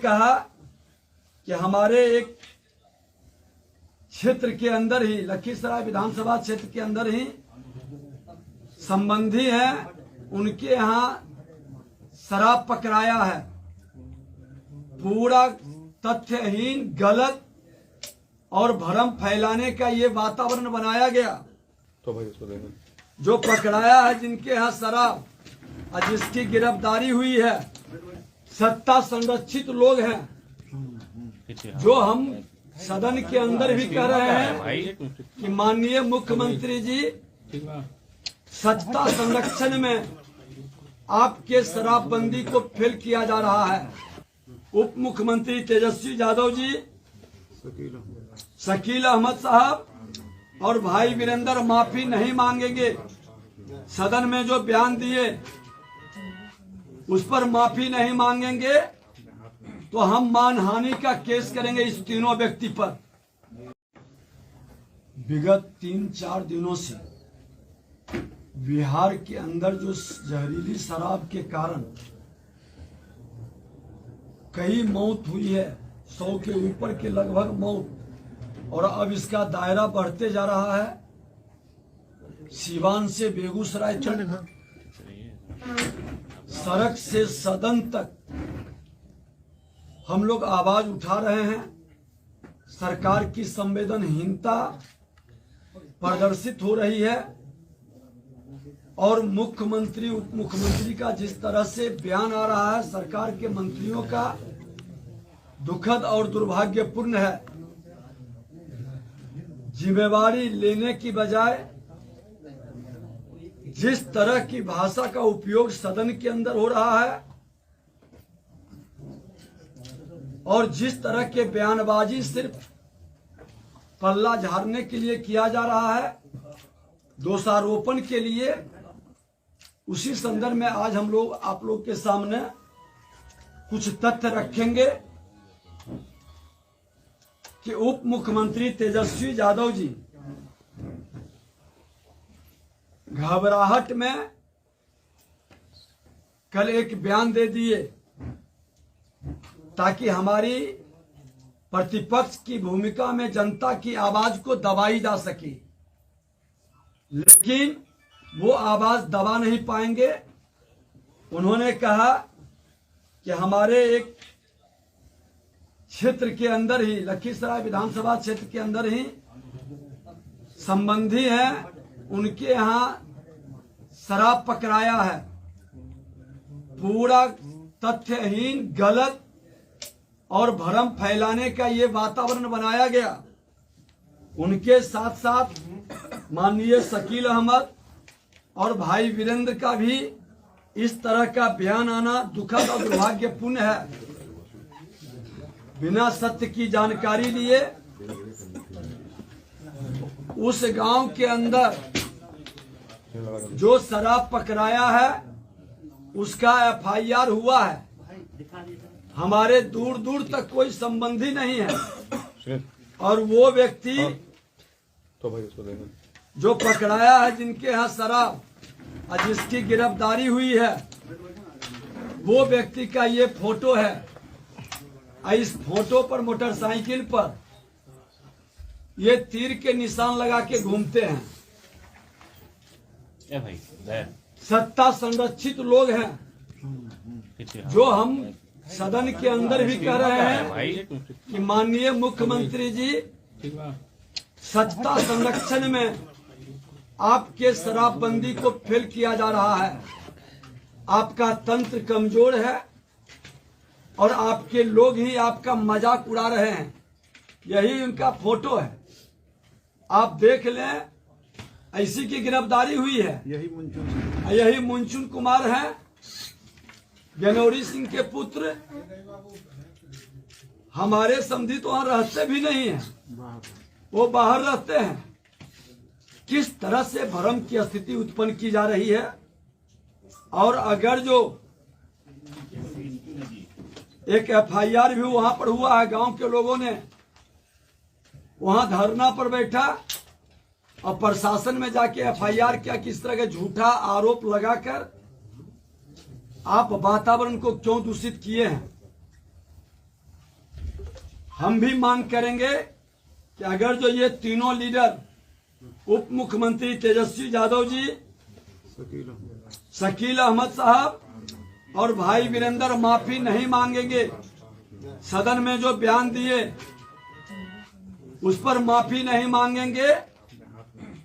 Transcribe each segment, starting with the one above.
कहा कि हमारे एक क्षेत्र के अंदर ही, लखीसराय विधानसभा क्षेत्र के अंदर ही संबंधी हैं, उनके यहाँ शराब पकड़ाया है। पूरा तथ्यहीन, गलत और भ्रम फैलाने का ये वातावरण बनाया गया। तो भाई उसको देखो, जो पकड़ाया है, जिनके यहाँ शराब और जिसकी गिरफ्तारी हुई है, सत्ता संरक्षित लोग हैं। जो हम सदन के अंदर भी कह रहे हैं कि माननीय मुख्यमंत्री जी, सत्ता संरक्षण में आपके शराबबंदी को फेल किया जा रहा है। उप मुख्यमंत्री तेजस्वी यादव जी, शकील अहमद साहब और भाई वीरेंद्र माफी नहीं मांगेंगे। सदन में जो बयान दिए उस पर माफी नहीं मांगेंगे तो हम मानहानि का केस करेंगे इस तीनों व्यक्ति पर। विगत 3-4 दिनों से बिहार के अंदर जो जहरीली शराब के कारण कई मौत हुई है, 100 के ऊपर के लगभग मौत, और अब इसका दायरा बढ़ते जा रहा है। सीवान से बेगूसराय तक, सड़क से सदन तक हम लोग आवाज उठा रहे हैं। सरकार की संवेदनहीनता प्रदर्शित हो रही है और मुख्यमंत्री, उप मुख्यमंत्री का जिस तरह से बयान आ रहा है, सरकार के मंत्रियों का दुखद और दुर्भाग्यपूर्ण है। जिम्मेवारी लेने की बजाय जिस तरह की भाषा का उपयोग सदन के अंदर हो रहा है और जिस तरह के बयानबाजी सिर्फ पल्ला झाड़ने के लिए किया जा रहा है, दोषारोपण के लिए, उसी संदर्भ में आज हम लोग आप लोग के सामने कुछ तथ्य रखेंगे कि उप मुख्यमंत्री तेजस्वी यादव जी घबराहट में कल एक बयान दे दिए ताकि हमारी प्रतिपक्ष की भूमिका में जनता की आवाज को दबाई जा सके, लेकिन वो आवाज दबा नहीं पाएंगे। उन्होंने कहा कि हमारे एक क्षेत्र के अंदर ही, लखीसराय विधानसभा क्षेत्र के अंदर ही संबंधी हैं, उनके यहाँ शराब पकड़ाया है। पूरा तथ्यहीन, गलत और भ्रम फैलाने का ये वातावरण बनाया गया। उनके साथ साथ माननीय शकील अहमद और भाई वीरेंद्र का भी इस तरह का बयान आना दुखद और दुर्भाग्यपूर्ण है। बिना सत्य की जानकारी लिए उस गांव के अंदर जो शराब पकड़ाया है उसका FIR हुआ है। हमारे दूर दूर तक कोई संबंधी नहीं है और वो व्यक्ति तो भाई उसको देखो, जो पकड़ाया है, जिनके यहाँ शराब और जिसकी गिरफ्तारी हुई है, वो व्यक्ति का ये फोटो है। इस फोटो पर मोटरसाइकिल पर ये तीर के निशान लगा के घूमते हैं। सत्ता संरक्षित लोग हैं। जो हम सदन के अंदर भी कह रहे हैं कि माननीय मुख्यमंत्री जी, सत्ता संरक्षण में आपके शराबबंदी को फेल किया जा रहा है। आपका तंत्र कमजोर है और आपके लोग ही आपका मजाक उड़ा रहे हैं। यही उनका फोटो है, आप देख लें। ऐसी की गिरफ्तारी हुई है। यही मुंचुन कुमार है, जनौरी सिंह के पुत्र। हमारे समधी तो वहां रहते भी नहीं है, वो बाहर रहते हैं। किस तरह से भ्रम की स्थिति उत्पन्न की जा रही है। और अगर जो एक FIR भी वहां पर हुआ है, गांव के लोगों ने वहां धरना पर बैठा और प्रशासन में जाके FIR किया। किस तरह के झूठा आरोप लगाकर आप वातावरण को क्यों दूषित किए हैं। हम भी मांग करेंगे कि अगर जो ये तीनों लीडर उप मुख्यमंत्री तेजस्वी यादव जी, शकील अहमद साहब और भाई वीरेंद्र माफी नहीं मांगेंगे, सदन में जो बयान दिए उस पर माफी नहीं मांगेंगे,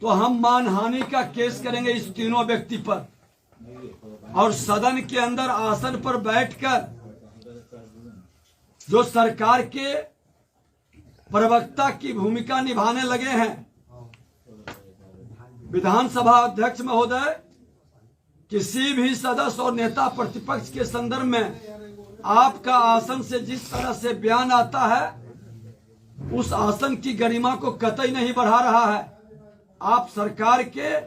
तो हम मानहानि का केस करेंगे इस तीनों व्यक्ति पर। और सदन के अंदर आसन पर बैठकर जो सरकार के प्रवक्ता की भूमिका निभाने लगे हैं, विधानसभा अध्यक्ष महोदय, किसी भी सदस्य और नेता प्रतिपक्ष के संदर्भ में आपका आसन से जिस तरह से बयान आता है, उस आसन की गरिमा को कतई नहीं बढ़ा रहा है। आप सरकार के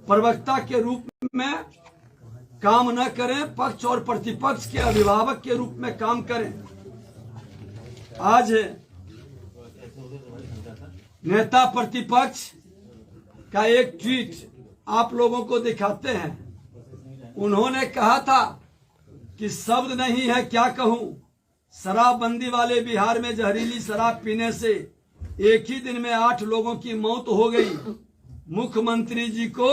प्रवक्ता के रूप में काम न करें, पक्ष और प्रतिपक्ष के अभिभावक के रूप में काम करें। आज नेता प्रतिपक्ष का एक ट्वीट आप लोगों को दिखाते हैं। उन्होंने कहा था कि शब्द नहीं है क्या कहूं, शराबबंदी वाले बिहार में जहरीली शराब पीने से एक ही दिन में 8 लोगों की मौत हो गई। मुख्यमंत्री जी को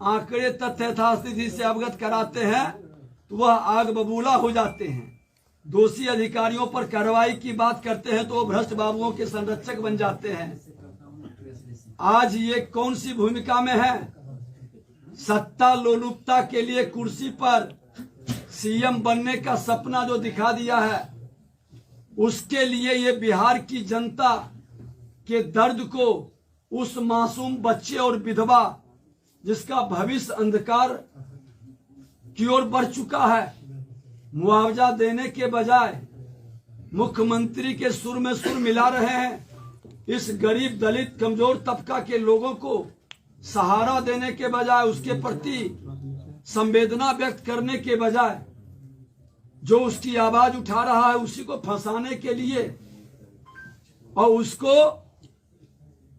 आंकड़े तथ्य यथास्थिति से अवगत कराते हैं तो वह आग बबूला हो जाते हैं। दोषी अधिकारियों पर कार्रवाई की बात करते हैं तो वो भ्रष्ट बाबुओं के संरक्षक बन जाते हैं। आज ये कौन सी भूमिका में है? सत्ता लोलुपता के लिए कुर्सी पर सीएम बनने का सपना जो दिखा दिया है, उसके लिए ये बिहार की जनता के दर्द को, उस मासूम बच्चे और विधवा जिसका भविष्य अंधकार की ओर बढ़ चुका है, मुआवजा देने के बजाय मुख्यमंत्री के सुर में सुर मिला रहे हैं। इस गरीब दलित कमजोर तबका के लोगों को सहारा देने के बजाय, उसके प्रति संवेदना व्यक्त करने के बजाय, जो उसकी आवाज उठा रहा है उसी को फंसाने के लिए और उसको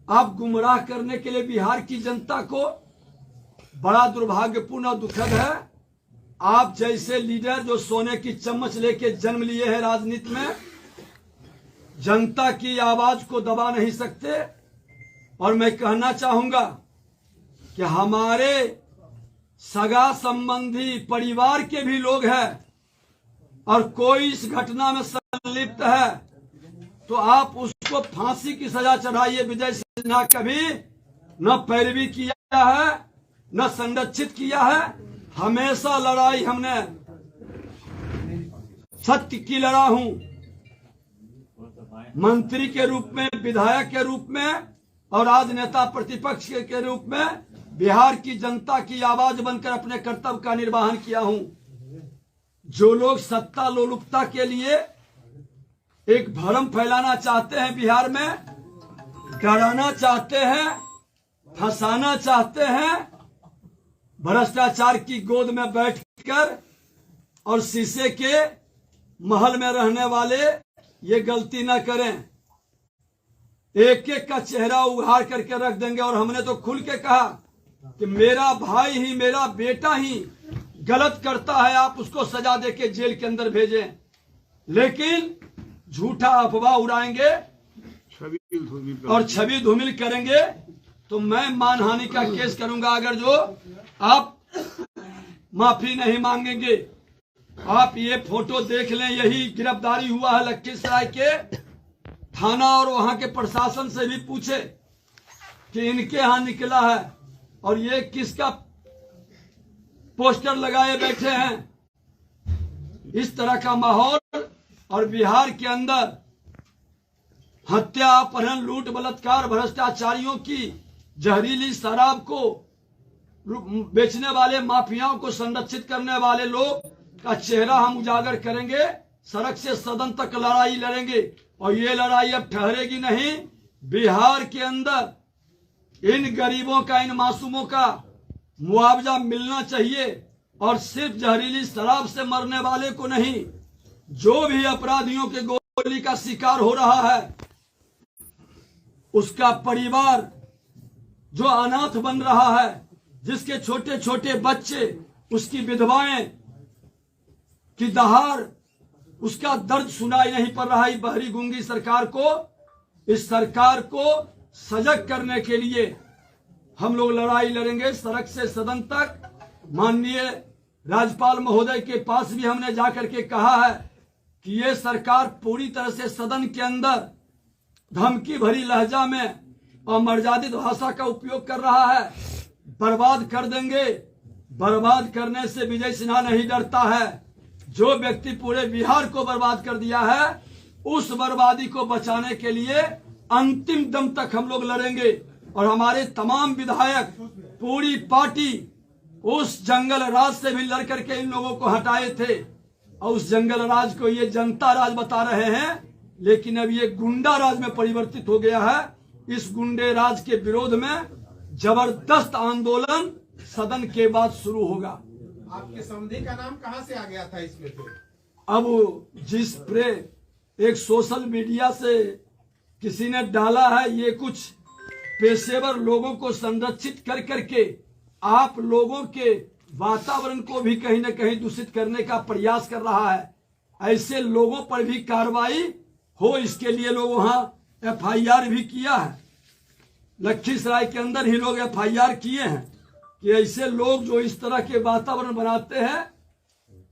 आप गुमराह करने के लिए बिहार की जनता को बड़ा दुर्भाग्यपूर्ण और दुखद है। आप जैसे लीडर जो सोने की चम्मच लेके जन्म लिए हैं राजनीति में, जनता की आवाज को दबा नहीं सकते। और मैं कहना चाहूंगा कि हमारे सगा संबंधी परिवार के भी लोग हैं और कोई इस घटना में संलिप्त है तो आप उसको फांसी की सजा चढ़ाइए। विजय सिन्हा कभी न पैरवी किया है न संरक्षित किया है, हमेशा लड़ाई हमने सत्य की लड़ा हूं। मंत्री के रूप में, विधायक के रूप में और आज नेता प्रतिपक्ष के रूप में बिहार की जनता की आवाज बनकर अपने कर्तव्य का निर्वहन किया हूं। जो लोग सत्ता लोलुपता के लिए एक भ्रम फैलाना चाहते हैं, बिहार में डराना चाहते हैं, फंसाना चाहते हैं, भ्रष्टाचार की गोद में बैठकर और शीशे के महल में रहने वाले ये गलती न करें। एक एक का चेहरा उघाड़ करके रख देंगे। और हमने तो खुल के कहा कि मेरा भाई ही, मेरा बेटा ही गलत करता है, आप उसको सजा देके जेल के अंदर भेजें। लेकिन झूठा अफवाह उड़ाएंगे और छवि धूमिल करेंगे तो मैं मानहानि का केस करूंगा अगर जो आप माफी नहीं मांगेंगे। आप ये फोटो देख लें, यही गिरफ्तारी हुआ है लखीसराय के थाना और वहां के प्रशासन से भी पूछे कि इनके यहां निकला है और ये किसका पोस्टर लगाए बैठे हैं। इस तरह का माहौल और बिहार के अंदर हत्या, अपहरण, लूट, बलात्कार, भ्रष्टाचारियों की जहरीली शराब को बेचने वाले माफियाओं को संरक्षित करने वाले लोग का चेहरा हम उजागर करेंगे। सड़क से सदन तक लड़ाई लड़ेंगे और ये लड़ाई अब ठहरेगी नहीं। बिहार के अंदर इन गरीबों का, इन मासूमों का मुआवजा मिलना चाहिए और सिर्फ जहरीली शराब से मरने वाले को नहीं, जो भी अपराधियों के गोली का शिकार हो रहा है उसका परिवार जो अनाथ बन रहा है, जिसके छोटे छोटे बच्चे, उसकी विधवाएं की दहाड़ उसका दर्द सुनाई नहीं पड़ रहा है बहरी गूंगी सरकार को। इस सरकार को सजग करने के लिए हम लोग लड़ाई लड़ेंगे सड़क से सदन तक। माननीय राज्यपाल महोदय के पास भी हमने जाकर के कहा है कि ये सरकार पूरी तरह से सदन के अंदर धमकी भरी लहजा में अमर्यादित भाषा का उपयोग कर रहा है। बर्बाद कर देंगे। बर्बाद करने से विजय सिन्हा नहीं डरता है। जो व्यक्ति पूरे बिहार को बर्बाद कर दिया है, उस बर्बादी को बचाने के लिए अंतिम दम तक हम लोग लड़ेंगे। और हमारे तमाम विधायक, पूरी पार्टी उस जंगल राज से भी लड़ करके इन लोगों को हटाए थे और उस जंगल राज को ये जनता राज बता रहे हैं, लेकिन अब ये गुंडा राज में परिवर्तित हो गया है। इस गुंडे राज के विरोध में जबरदस्त आंदोलन सदन के बाद शुरू होगा। आपके समधी का नाम कहां से आ गया था इसमें? फिर अब जिस प्रे एक सोशल मीडिया से किसी ने डाला है, ये कुछ पेशेवर लोगों को संरक्षित कर करके आप लोगों के वातावरण को भी कहीं न कहीं दूषित करने का प्रयास कर रहा है। ऐसे लोगों पर भी कार्रवाई हो, इसके लिए लोग वहां FIR भी किया है। लखीसराय के अंदर ही लोग FIR किए हैं कि ऐसे लोग जो इस तरह के वातावरण बनाते हैं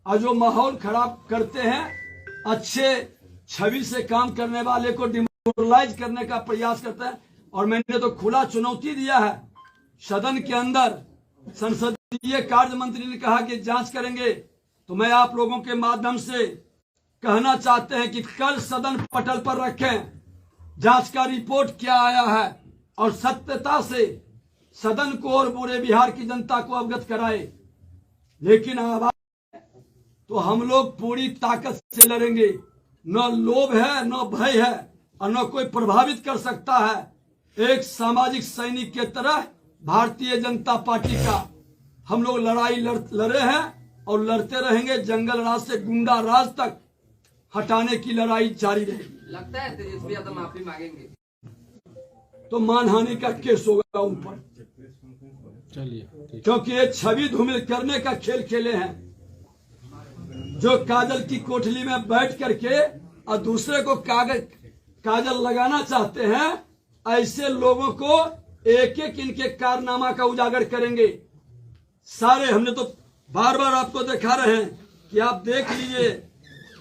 और जो माहौल खराब करते हैं, अच्छे छवि से काम करने वाले को डिमोरलाइज करने का प्रयास करते हैं। और मैंने तो खुला चुनौती दिया है सदन के अंदर। संसदीय कार्य मंत्री ने कहा कि जांच करेंगे, तो मैं आप लोगों के माध्यम से कहना चाहते हैं कि कल सदन पटल पर रखें, जांच का रिपोर्ट क्या आया है और सत्यता से सदन को और पूरे बिहार की जनता को अवगत कराए। लेकिन आवाज तो हम लोग पूरी ताकत से लड़ेंगे। न लोभ है, न भय है और न कोई प्रभावित कर सकता है। एक सामाजिक सैनिक के तरह भारतीय जनता पार्टी का हम लोग लड़ाई लड़े हैं और लड़ते रहेंगे। जंगल राज से गुंडा राज तक हटाने की लड़ाई जारी रहेगी। लगता है तेजस्वी यादव माफी मांगेंगे तो मानहानि का केस होगा उन पर, क्योंकि ये छवि धूमिल करने का खेल खेले हैं। जो काजल की कोठली में बैठ करके और दूसरे को काजल लगाना चाहते हैं, ऐसे लोगों को एक एक इनके कारनामा का उजागर करेंगे। सारे हमने तो बार बार आपको दिखा रहे हैं कि आप देख लीजिए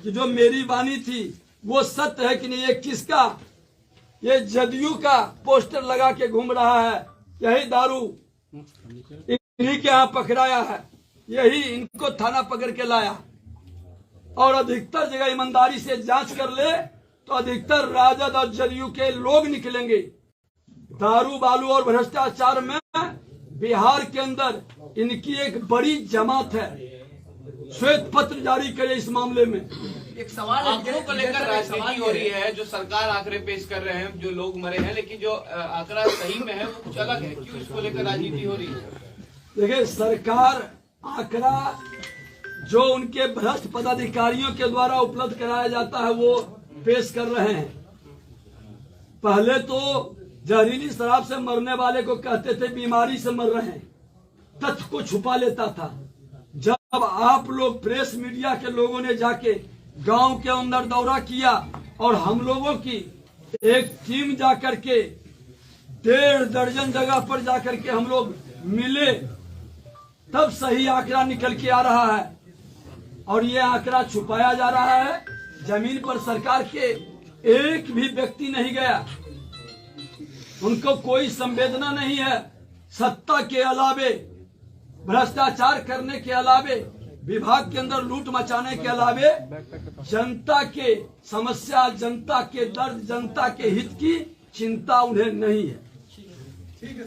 कि जो मेरी वाणी थी वो सत्य है कि नहीं। ये किसका, ये जदयू का पोस्टर लगा के घूम रहा है। यही दारू इन्हीं के यहाँ पकड़ाया है, यही इनको थाना पकड़ के लाया। और अधिकतर जगह ईमानदारी से जांच कर ले तो अधिकतर राजद और जदयू के लोग निकलेंगे। दारू बालू और भ्रष्टाचार में बिहार के अंदर इनकी एक बड़ी जमात है। श्वेत पत्र जारी करे इस मामले में। एक सवाल आंकड़ों को लेकर राजनीति हो रही है, जो सरकार आंकड़े पेश कर रहे हैं, जो लोग मरे हैं, लेकिन जो आंकड़ा सही में है वो कुछ अलग है। क्यों इसको लेकर राजनीति हो रही है? देखिए, सरकार आंकड़ा जो उनके भ्रष्ट पदाधिकारियों के द्वारा उपलब्ध कराया जाता है वो पेश कर रहे हैं। पहले तो जहरीली शराब से मरने वाले को कहते थे बीमारी से मर रहे हैं, तथ्य को छुपा लेता था। जब आप लोग प्रेस मीडिया के लोगों ने जाके गांव के अंदर दौरा किया और हम लोगों की एक टीम जाकर के 1.5 दर्जन जगह पर जाकर के हम लोग मिले, तब सही आंकड़ा निकल के आ रहा है। और ये आंकड़ा छुपाया जा रहा है। जमीन पर सरकार के एक भी व्यक्ति नहीं गया, उनको कोई संवेदना नहीं है। सत्ता के अलावे, भ्रष्टाचार करने के अलावे, विभाग के अंदर लूट मचाने के अलावे जनता के समस्या, जनता के दर्द, जनता के हित की चिंता उन्हें नहीं है।